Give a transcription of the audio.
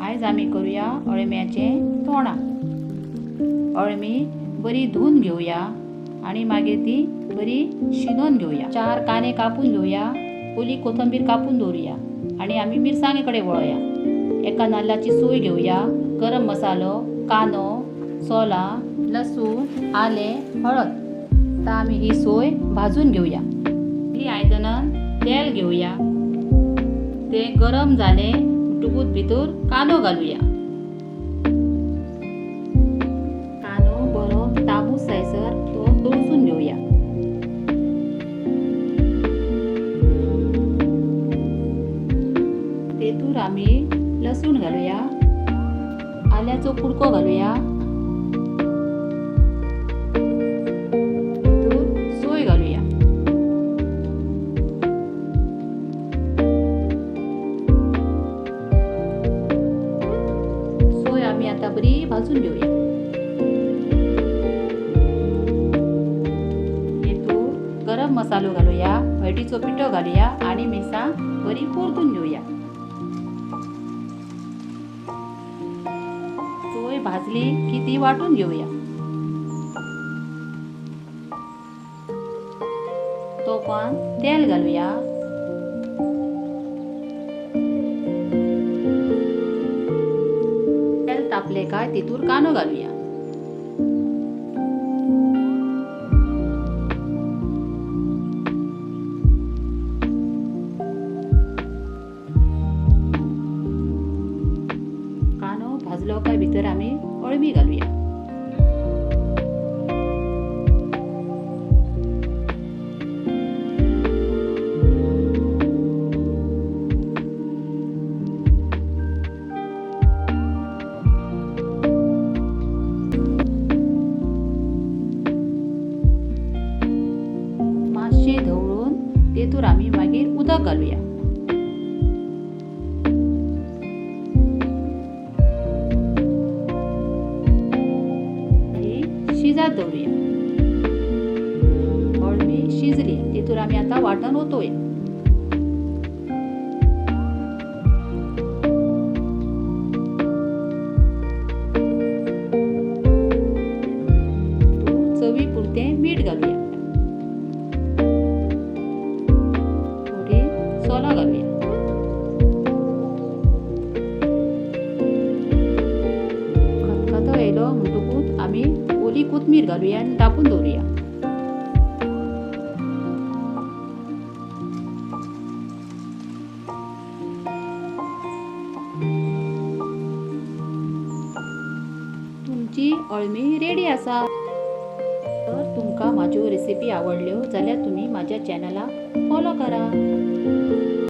आयज आमी करूया अळम्याचें तोंडाक। अळमी बरी धुवन घेवया आणि मागीर ती बरी शिनोवन घेवया। 4 कांदे कापून घेवया, ओली कोथंबीर कापून दवरुया आणि आमी मिरसांगे कडेन वळोया। एका नाल्लाची सोय घेवया, गरम मसालो, कांदो, सोलां, लसूण, आलें, हळद। आता आमी ही सोय भाजून घेवया। ही आयदनान तेल घेवया, ते गरम जाले म्हणटकूच भितर कांदो घालुया। कांदो बरो तांबूस जायसर तो तळसून घेवया। तेतूर आमी लसूण घालुया, आल्याचो कुडको घालुया, सोय घालुया। सोय आमी आता बरी भाजून घेवया। तेतूर गरम मसालो घालुया, हळदीचो पिठो घालुया आणि मिरसांग बरी परतून घेवया। सोय भाजली की ती वाटून घेवया। तोपान तेल घालुया, तेल तापले काय तितूर कांदो घालुया। कांदो भाजलो काय भितर आमी अळमी घालुया। मातशें धवळून तेतूर आमी मागीर उदक घालुया। शिजात दवरुया। अळमी शिजली तेतूर आमी आता वाटण ओतूया। चवी पुरते मीठ घालुया, थोडी सोलां घालुया। खतखतो येयलो म्हणटकूच आमी ओली कोथमीर घालुया आणि धापून दवरुया। तुमची अळमी रेडी आसा। तर तुमकां म्हाज्यो रेसिपी आवडल्यो जाल्यार तुम्ही माझ्या चॅनलाक फॉलो करा।